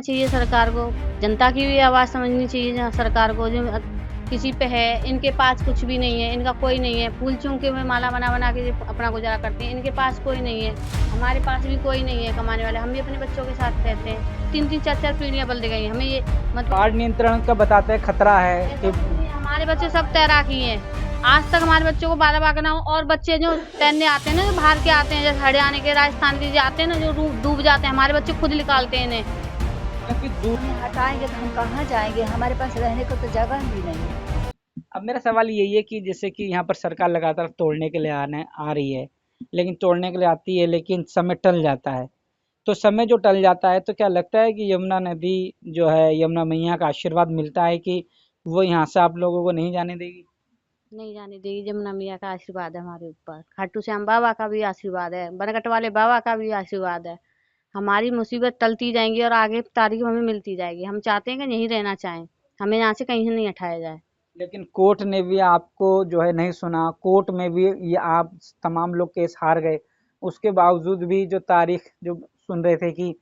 चाहिए सरकार को, जनता की भी आवाज़ समझनी चाहिए सरकार को। जो किसी पे है, इनके पास कुछ भी नहीं है, इनका कोई नहीं है, फूल चूंके में माला बना बना के अपना गुजारा करते हैं। इनके पास कोई नहीं है, हमारे पास भी कोई नहीं है कमाने वाले। हम भी अपने बच्चों के साथ रहते हैं, 3-3 4-4 पीढ़ियां बदल गई हैं। हमें ये मतलब बाढ़ नियंत्रण का बताते हैं खतरा है कि हमारे बच्चे सब तैराकी हैं। आज तक हमारे बच्चों को बाला बागना और बच्चे जो तैरने आते हैं ना, जो बाहर के आते हैं, जैसे हरियाणा के, राजस्थान के जो आते हैं ना, जो डूब जाते हैं, हमारे बच्चे खुद निकालते हैं इन्हें। हटाएंगे तो हम कहाँ जाएंगे, हमारे पास रहने को तो जगह भी नहीं है। अब मेरा सवाल यही है कि जैसे कि यहाँ पर सरकार लगातार तोड़ने के लिए आ रही है, लेकिन तोड़ने के लिए आती है लेकिन समय टल जाता है। तो समय जो टल जाता है तो क्या लगता है कि यमुना नदी जो है, यमुना मैया का आशीर्वाद मिलता है कि वो यहाँ से आप लोगों को नहीं जाने देगी? नहीं जाने देगी। यमुना मैया का आशीर्वाद है हमारे ऊपर, खाटू श्याम बाबा का भी आशीर्वाद है, बनगट वाले बाबा का भी आशीर्वाद है। हमारी मुसीबत टलती जाएंगी और आगे तारीख हमें मिलती जाएगी। हम चाहते हैं कि यहीं रहना चाहें, हमें यहाँ से कहीं नहीं हटाया जाए। लेकिन कोर्ट ने भी आपको जो है नहीं सुना, कोर्ट में भी ये आप तमाम लोग केस हार गए। उसके बावजूद भी जो तारीख जो सुन रहे थे कि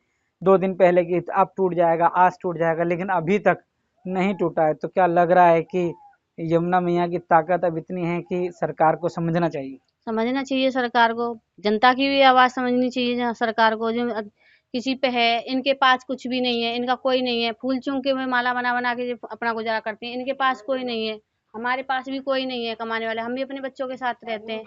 2 दिन पहले कि अब टूट जाएगा, आज टूट जाएगा, लेकिन अभी तक नहीं टूटा है। तो क्या लग रहा है कि यमुना मैया की ताकत अब इतनी है कि सरकार को समझना चाहिए? समझना चाहिए सरकार को, जनता की भी आवाज़ समझनी चाहिए सरकार को। जो किसी पे है, इनके पास कुछ भी नहीं है, इनका कोई नहीं है, फूल चूंके में माला बना बना के अपना गुजारा करते हैं। इनके पास कोई नहीं है, हमारे पास भी कोई नहीं है कमाने वाले। हम भी अपने बच्चों के साथ रहते हैं।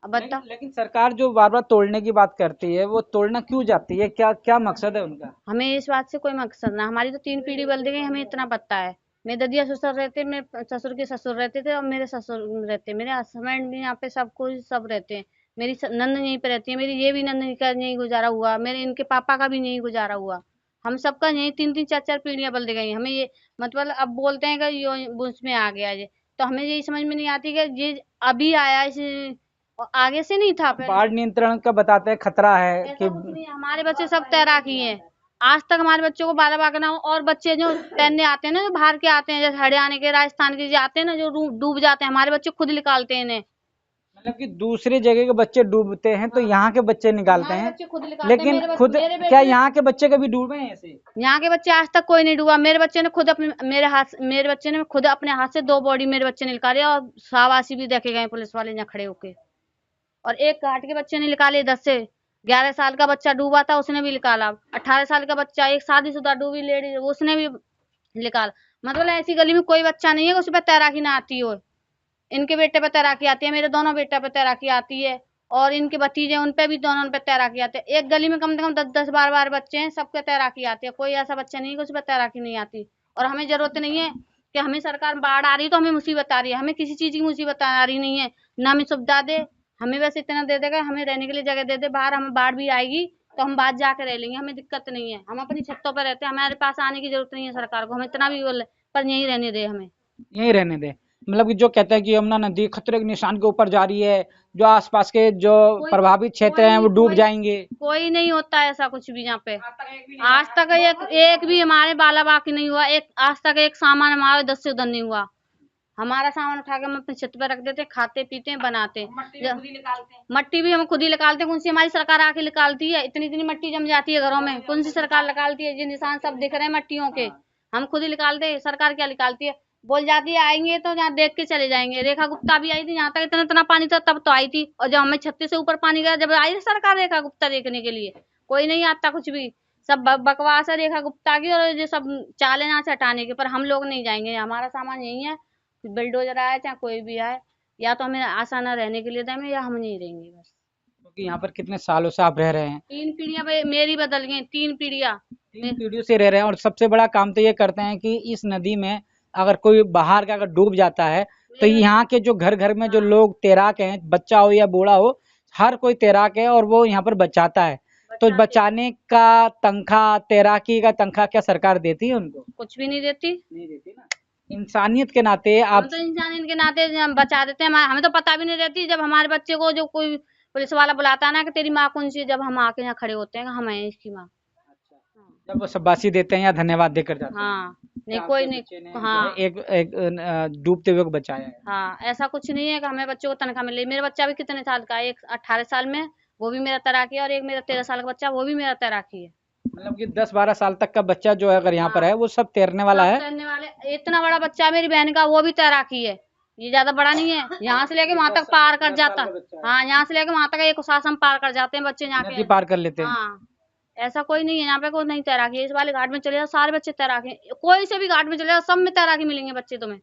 अब बताओ, लेकिन सरकार जो बार बार तोड़ने की बात करती है, वो तोड़ना क्यों जाती है? क्या क्या मकसद है उनका? हमें इस बात से कोई मकसद ना, हमारी तो 3 पीढ़ी बदल गई, हमें इतना पता है। मेरे ददिया ससुर रहते, मेरे ससुर के ससुर रहते थे और मेरे ससुर रहते, मेरे हस्बैंड भी यहाँ पे, सब कोई सब रहते हैं। मेरी नंद यहीं पे रहती है, मेरी ये भी नंद का यहीं गुजारा हुआ, मेरे इनके पापा का भी यहीं गुजारा हुआ। हम सबका यहीं 3-3 4-4 पीढ़ियां बदल गई। हमें ये मतलब अब बोलते हैं कि ये उसमें आ गया ये, तो हमें यही समझ में नहीं आती कि ये अभी आया इस, और आगे से नहीं था पहले। बाढ़ नियंत्रण का बताते हैं खतरा है ऐसा कि कुछ नहीं है, हमारे बच्चे सब तैराकी हैं। आज तक हमारे बच्चों को बाला बागना और बच्चे जो तैरने आते हैं ना, जो बाहर के आते हैं, जैसे हरियाणा के, राजस्थान के जो आते हैं ना, जो डूब जाते हैं, हमारे बच्चे खुद निकालते हैं इन्हें। मतलब कि दूसरी जगह के बच्चे डूबते हैं तो यहाँ के बच्चे निकालते हमारे हैं, बच्चे खुद निकालते हैं। लेकिन मेरे खुद मेरे क्या बेटे यहाँ के बच्चे कभी डूबे हैं ऐसे? यहाँ के बच्चे आज तक कोई नहीं डूबा। मेरे बच्चे ने खुद अपने मेरे बच्चे ने खुद अपने हाथ से 2 बॉडी मेरे बच्चे ने निकाले, और शाबाशी भी देखे गए पुलिस वाले यहाँ खड़े होके। और एक घाट के बच्चे ने निकाले, 10 से 11 साल का बच्चा डूबा था, उसने भी निकाला। 18 साल का बच्चा, एक शादीशुदा डूबी लेडी, उसने भी निकाला। मतलब ऐसी गली में कोई बच्चा नहीं है कि उस पर तैराकी ना आती हो। इनके बेटे पे तैराकी आती है, मेरे दोनों बेटा पे तैराकी आती है, और इनके भतीजे उन पे भी, दोनों पे तैराकी आती है। एक गली में कम से कम 10-10 12 बच्चे हैं, सबके तैराकी आती है। कोई ऐसा बच्चा नहीं है कि उस पर तैराकी नहीं आती। और हमें जरूरत नहीं है कि हमें सरकार बाढ़ आ रही है तो हमें मुसीबत आ रही है। हमें किसी चीज की मुसीबत आ रही नहीं है, ना हमें सुविधा दे। हमें बस इतना दे देगा, हमें रहने के लिए जगह दे दे। बाहर हमें बाढ़ भी आएगी तो हम बाहर जाके रह लेंगे, हमें दिक्कत नहीं है। हम अपनी छतों पर रहते हैं, हमारे पास आने की जरूरत नहीं है सरकार को। हम इतना भी बोले, पर यहीं रहने दे हमें। यहीं रहने दे। मतलब कि जो कहते हैं कि यमुना नदी खतरे के निशान के ऊपर जा रही है, जो आसपास के जो कोई प्रभावित क्षेत्र हैं वो डूब जाएंगे। कोई नहीं होता है ऐसा कुछ भी यहाँ पे। आज तक एक भी हमारे बाला बाकी नहीं हुआ। एक आज तक एक सामान हमारे 10 से उधर नहीं हुआ। हमारा सामान उठा के हम अपनी छत पे रख देते, खाते पीते हैं, बनाते हैं। मट्टी भी हम खुद ही निकालते हैं। कौन सी हमारी सरकार आके निकालती है? इतनी इतनी मट्टी जम जाती है घरों में, कौन सी सरकार निकालती है? ये निशान सब दिख रहे हैं मट्टियों के, हम खुद ही निकालते हैं। सरकार क्या निकालती है? बोल जाती है आएंगे तो यहाँ देख के चले जाएंगे। रेखा गुप्ता भी आई थी, यहाँ तक इतना इतना पानी था तब तो आई थी, और जब हमें 36 से ऊपर पानी गया, जब आई थी सरकार रेखा गुप्ता देखने के लिए, कोई नहीं आता कुछ भी। सब बकवास है रेखा गुप्ता की, और ये सब चाले यहाँ से हटाने के। पर हम लोग नहीं जाएंगे, हमारा सामान यही है। बिल्डोजर आए चाहे कोई भी आए, या तो हमें आसाना रहने के लिए दें, या हम नहीं रहेंगे बस। क्योंकि यहाँ पर कितने सालों से आप रह रहे हैं? 3 पीढ़ियां मेरी बदल गई, 3 पीढ़ियां। 3 पीढ़ियों से रह रहे हैं, और सबसे बड़ा काम तो ये करते हैं कि इस नदी में अगर कोई बाहर का अगर डूब जाता है तो यहाँ के जो घर घर में जो लोग तैराक हैं, बच्चा हो या बूढ़ा हो, हर कोई तैराक है और वो यहाँ पर बचाता है। तो बचाने का तनख्वाह, तैराकी का तनख्वाह क्या सरकार देती है उनको? कुछ भी नहीं देती। नहीं देती ना। इंसानियत के नाते हम आप तो इंसान इनके नाते हम बचा देते हैं। हमें तो पता भी नहीं रहती, जब हमारे बच्चे को जो कोई पुलिस वाला बुलाता है ना कि तेरी माँ कौन सी है, जब हम आके यहाँ खड़े होते हैं, हम हैं इसकी माँ। जब वो शाबाशी देते हैं या धन्यवाद देकर जाते हैं। हाँ, नहीं आपके कोई बच्चे नहीं। ने हाँ एक डूबते हुए को बचाया है। हाँ, ऐसा कुछ नहीं है कि हमें बच्चों को तनख्वाह मिले। मेरा बच्चा भी कितने साल का है, एक 18 साल में, वो भी मेरा तैराकी है, और एक मेरा 13 साल का बच्चा, वो भी मेरा तैराकी है। मतलब कि 10-12 साल तक का बच्चा जो है अगर यहाँ पर है वो सब तैरने वाला सब है। तैरने वाले, इतना बड़ा बच्चा मेरी बहन का, वो भी तैराकी है, ये ज्यादा बड़ा नहीं है, यहाँ से लेके वहां तक पार कर 10 साल जाता। का बच्चा है। हाँ, यहाँ से लेके वहां तक एक सास हम पार कर जाते हैं बच्चे यहाँ नदी के। पार कर लेते हैं। हाँ, ऐसा कोई नहीं है यहाँ पे, कोई नहीं तैराकी है। इस वाले घाट में चले जाओ, सारे बच्चे तैराकी हैं। कोई से भी घाट में चले जाओ, सब में तैराकी मिलेंगे बच्चे तुम्हें।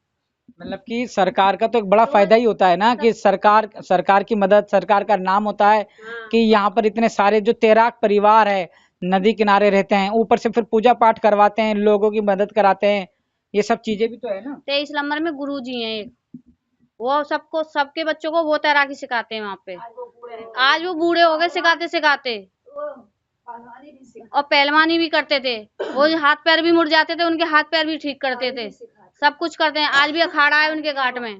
मतलब कि सरकार का तो एक बड़ा फायदा ही होता है ना कि सरकार की मदद, सरकार का नाम होता है कि यहाँ पर इतने सारे जो तैराक परिवार है नदी किनारे रहते हैं, ऊपर से फिर पूजा पाठ करवाते हैं, लोगों की मदद कराते हैं, ये सब चीजें भी तो है ना। 23 नंबर में गुरुजी हैं एक, वो सबको, सबके बच्चों को वो तैराकी सिखाते हैं वहाँ पे। आज वो बूढ़े हो गए सिखाते सिखाते, और पहलवानी भी करते थे। वो हाथ पैर भी मुड़ जाते थे, उनके हाथ पैर भी ठीक करते थे, सब कुछ करते हैं। आज भी अखाड़ा है उनके घाट में,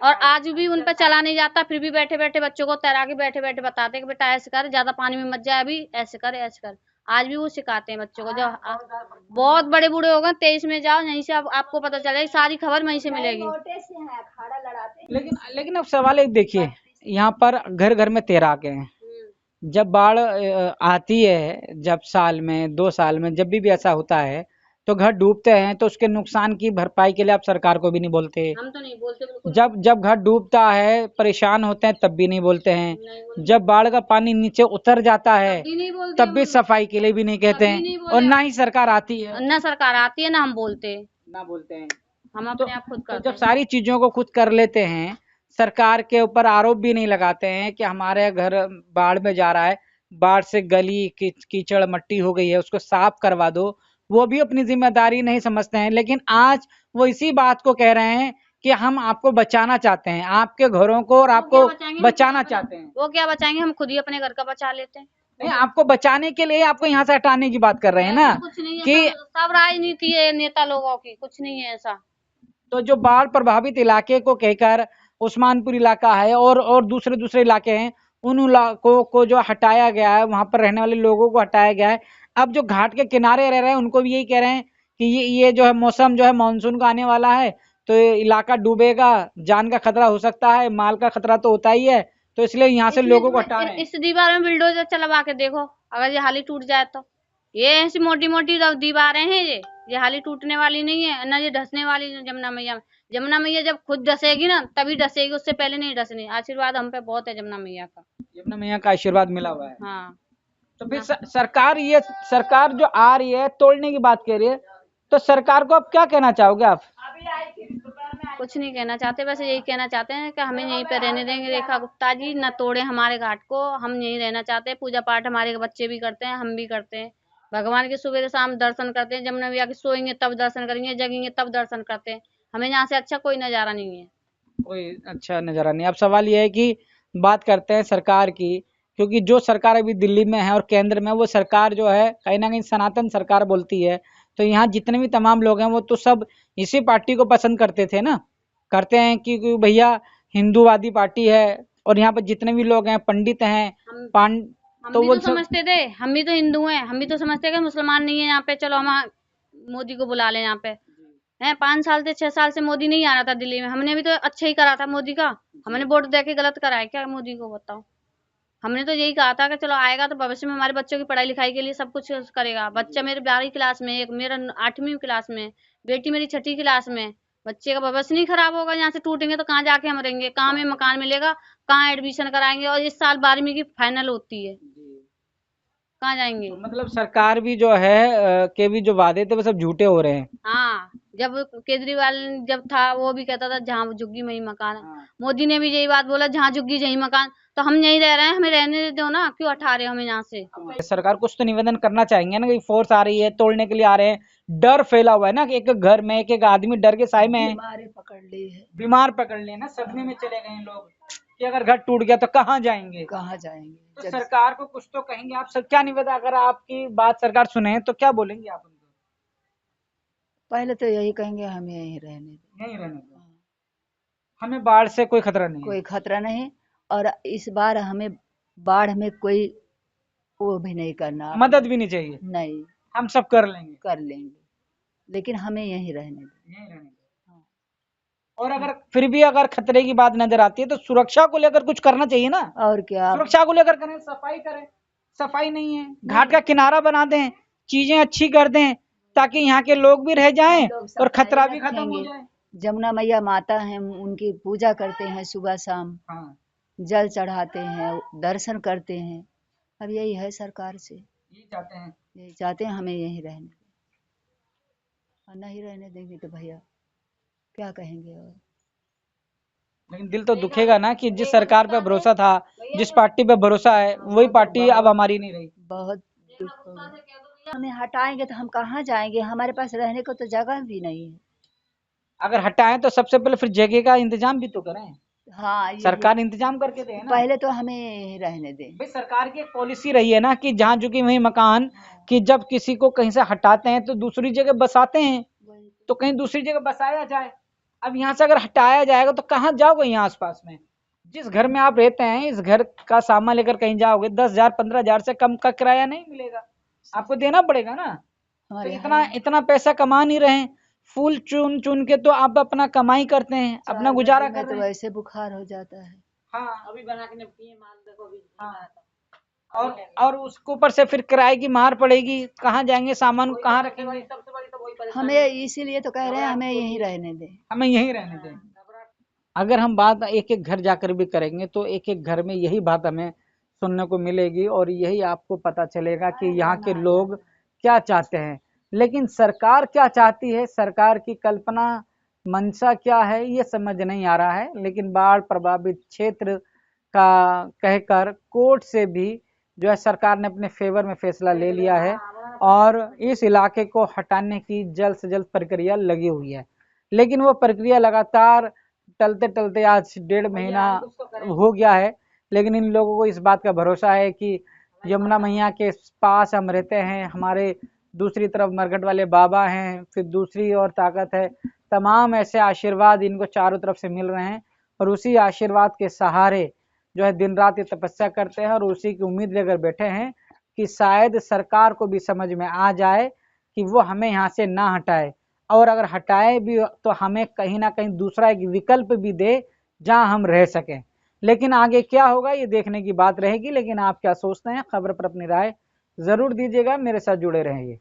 और आज भी उन पे चला नहीं जाता, फिर भी बैठे बैठे बच्चों को तैराकी बैठे बैठे बताते कि बेटा ऐसे कर, ज्यादा पानी में मत जा, अभी ऐसे कर ऐसे कर। आज भी वो सिखाते हैं बच्चों को। जब बहुत बड़े बूढ़े हो गए, 23 में जाओ, यहीं से अब आपको पता चलेगी, सारी खबर वहीं से मिलेगी। लेकिन अब सवाल एक देखिए, यहाँ पर घर घर में तैराक हैं। जब बाढ़ आती है, जब साल में 2 साल में जब भी ऐसा होता है तो घर डूबते हैं, तो उसके नुकसान की भरपाई के लिए आप सरकार को भी नहीं बोलते। हम तो नहीं बोलते बिल्कुल। जब घर डूबता है परेशान होते हैं तब भी नहीं बोलते हैं। नहीं बोलते। जब बाढ़ का पानी नीचे उतर जाता है तभी नहीं बोलते तब भी हम। सफाई के लिए भी नहीं कहते तभी नहीं हैं, बोले। और ना ही सरकार आती है, ना सरकार आती है ना हम बोलते, ना बोलते हैं। हम अपने आप खुद तो करते जब सारी चीजों को खुद कर लेते हैं, सरकार के ऊपर आरोप भी नहीं लगाते हैं कि हमारे घर बाढ़ में जा रहा है, बाढ़ से गली कीचड़ मट्टी हो गई है, उसको साफ करवा दो, वो भी अपनी जिम्मेदारी नहीं समझते हैं। लेकिन आज वो इसी बात को कह रहे हैं कि हम आपको बचाना चाहते हैं, आपके घरों को और आपको बचाना चाहते हैं। वो क्या बचाएंगे, हम खुद ही अपने घर का बचा लेते हैं। नहीं, आपको बचाने के लिए आपको यहाँ से हटाने की बात कर रहे हैं ना, कुछ नहीं है, कि सब राजनीति है नेता लोगों की, कुछ नहीं है ऐसा। तो जो बाढ़ प्रभावित इलाके को कहकर उस्मानपुर इलाका है और दूसरे इलाके हैं, उन इलाकों को जो हटाया गया है, वहां पर रहने वाले लोगों को हटाया गया है। अब जो घाट के किनारे रह रहे हैं उनको भी यही कह रहे हैं कि ये जो है मौसम जो है मानसून का आने वाला है, तो ये इलाका डूबेगा, जान का खतरा हो सकता है, माल का खतरा तो होता ही है, तो इसलिए यहाँ से लोगों को हटा रहे हैं। इस दीवार में बिल्डोजर चलवा के देखो, अगर ये हाली टूट जाए तो। ये ऐसी मोटी मोटी दीवारें हैं, ये हाली टूटने वाली नहीं है ना, ये धसने वाली है। जमुना मैया जब खुद धसेगी ना तभी धसेगी, उससे पहले नहीं धसनी। आशीर्वाद हम पे बहुत है जमुना मैया का। यमुना मैया का आशीर्वाद मिला हुआ है। हाँ, तो फिर सरकार जो आ रही है तोड़ने की बात कह रही है, तो सरकार को आप क्या कहना चाहोगे आप? कुछ नहीं कहना चाहते, बस यही कहना चाहते हैं कि हमें यहीं पे रहने देंगे। रेखा गुप्ता जी न तोड़े हमारे घाट को, हम यहीं रहना चाहते हैं। पूजा पाठ हमारे बच्चे भी करते हैं, हम भी करते हैं। भगवान के सुबह शाम दर्शन करते हैं। जमुना मैया के सोएंगे तब दर्शन करेंगे, जगेंगे तब दर्शन करते हैं। हमें यहाँ से अच्छा कोई नजारा नहीं है। कोई अच्छा नजारा नहीं। अब सवाल ये है कि बात करते हैं सरकार की, क्योंकि जो सरकार अभी दिल्ली में है और केंद्र में, वो सरकार जो है कहीं ना कहीं सनातन सरकार बोलती है। तो यहाँ जितने भी तमाम लोग हैं वो तो सब इसी पार्टी को पसंद करते थे ना, करते हैं कि भैया हिंदूवादी पार्टी है, और यहाँ पर जितने भी लोग हैं पंडित हैं, हम तो भी वो तो समझते थे, हम भी तो हिंदू हैं, हम भी तो समझते कि मुसलमान नहीं है यहाँ पे, चलो हम मोदी को बुला लें यहाँ पे। हैं 5 साल से 6 साल से मोदी नहीं आ रहा था दिल्ली में, हमने भी तो अच्छा ही करा था मोदी का। हमने वोट दे के गलत करा है क्या मोदी को, बताओ? हमने तो यही कहा था कि चलो आएगा तो भविष्य में हमारे बच्चों की पढ़ाई लिखाई के लिए सब कुछ करेगा। बच्चा मेरे 12वीं क्लास में, एक मेरा 8वीं क्लास में, बेटी मेरी 6ठी क्लास में। बच्चे का भविष्य नहीं खराब होगा, यहाँ से टूटेंगे तो कहाँ जाके हम रहेंगे, कहाँ में मकान मिलेगा, कहाँ एडमिशन कराएंगे। और इस साल 12वीं की फाइनल होती है, कहाँ जाएंगे? तो मतलब सरकार भी जो है के भी जो वादे थे वो सब झूठे हो रहे हैं। हाँ, जब केजरीवाल जब था वो भी कहता था जहाँ झुग्गी वही मकान। मोदी ने भी यही बात बोला, जहाँ झुग्गी यही मकान। तो हम यहीं रह रहे हैं, हमें रहने दो ना, क्यों हटा रहे हो हमें यहाँ से? सरकार कुछ तो निवेदन करना चाहेंगे ना कि फोर्स आ रही है, तोड़ने के लिए आ रहे हैं, डर फैला हुआ है ना कि एक घर में एक आदमी डर के साए में है, बीमार पकड़ लिए ना, सदमे में चले गए लोग कि अगर घर टूट गया तो कहाँ जाएंगे। तो सरकार को कुछ तो कहेंगे आप? सब क्या निवेदन, अगर आपकी बात सरकार सुने तो क्या बोलेंगे आप उनको? पहले तो यही कहेंगे हमें यहीं रहने दो, यहीं रहने दो, हमें बाढ़ से कोई खतरा नहीं है। कोई खतरा नहीं। और इस बार हमें बाढ़ में कोई वो भी नहीं करना, मदद भी नहीं चाहिए, नहीं, हम सब कर लेंगे, लेकिन हमें यहीं रहने दो। यहीं रहने दो। और अगर फिर भी अगर खतरे की बात नजर आती है तो सुरक्षा को लेकर कुछ करना चाहिए ना। और क्या, सुरक्षा को लेकर करें, सफाई करें, सफाई नहीं है, घाट का किनारा बना दें, चीजें अच्छी कर दें ताकि यहाँ के लोग भी रह जाएं लोग और सफाई खतरा भी खत्म हो रखेंगे। जाए। जमुना मैया माता हैं, उनकी पूजा करते हैं सुबह शाम, हाँ, जल चढ़ाते हैं, दर्शन करते हैं। अब यही है सरकार से, यही चाहते हैं। यही चाहते हैं हमें यहीं रहने दें। और नहीं रहने देंगे तो भैया क्या कहेंगे। और लेकिन दिल तो दुखेगा ना कि जिस सरकार पे भरोसा था, जिस पार्टी पे भरोसा है, वही पार्टी अब हमारी नहीं रही। बहुत दुख होगा। हमें हटाएंगे तो हम कहाँ जाएंगे, हमारे पास रहने को तो जगह भी नहीं है। अगर हटाएं तो सबसे पहले फिर जगह का इंतजाम भी तो करें। हाँ, ये सरकार इंतजाम करके दे ना। पहले तो हमें यहीं रहने दें। भाई सरकार की एक पॉलिसी रही है ना कि जहाँ झुकी वहीं मकान, कि जब किसी को कहीं से हटाते हैं तो दूसरी जगह बसाते हैं, तो कहीं दूसरी जगह बसाया जाए। अब यहाँ से अगर हटाया जाएगा तो कहाँ जाओगे? यहाँ आसपास में जिस घर में आप रहते हैं, इस घर का सामान लेकर कहीं जाओगे 10,000 15,000 से कम का किराया नहीं मिलेगा, आपको देना पड़ेगा ना। तो हमारे इतना पैसा कमा नहीं रहे हैं, फूल चुन चुन के तो आप अपना कमाई करते हैं, अपना गुजारा कर में तो रहे हैं। वैसे बुखार हो जाता है। हाँ, अभी बना के पिए माल देखो अभी। हाँ। और उसके ऊपर से फिर किराए की मार पड़ेगी, कहाँ जाएंगे, सामान को कहाँ रखेंगे? सबसे बड़ी तो वही हमें इसीलिए तो कह रहे हैं हमें यहीं रहने दें। हमें यहीं रहने दें। अगर हम बात एक एक घर जाकर भी करेंगे तो एक एक घर में यही बात हमें सुनने को मिलेगी और यही आपको पता चलेगा कि यहाँ के लोग क्या चाहते हैं। लेकिन सरकार क्या चाहती है, सरकार की कल्पना मंशा क्या है, ये समझ नहीं आ रहा है। लेकिन बाढ़ प्रभावित क्षेत्र का कहकर कोर्ट से भी जो है सरकार ने अपने फेवर में फैसला ले लिया है और इस इलाके को हटाने की जल्द से जल्द प्रक्रिया लगी हुई है। लेकिन वो प्रक्रिया लगातार टलते टलते आज 1.5 महीना हो गया है। लेकिन इन लोगों को इस बात का भरोसा है कि यमुना मैया के पास हम रहते हैं, हमारे दूसरी तरफ मरघट वाले बाबा हैं, फिर दूसरी और ताकत है, तमाम ऐसे आशीर्वाद इनको चारों तरफ से मिल रहे हैं और उसी आशीर्वाद के सहारे जो है दिन रात ये तपस्या करते हैं और उसी की उम्मीद लेकर बैठे हैं कि शायद सरकार को भी समझ में आ जाए कि वो हमें यहाँ से ना हटाए, और अगर हटाए भी तो हमें कहीं ना कहीं दूसरा एक विकल्प भी दे जहां हम रह सकें। लेकिन आगे क्या होगा ये देखने की बात रहेगी। लेकिन आप क्या सोचते हैं, खबर पर अपनी राय जरूर दीजिएगा, मेरे साथ जुड़े रहेंगे।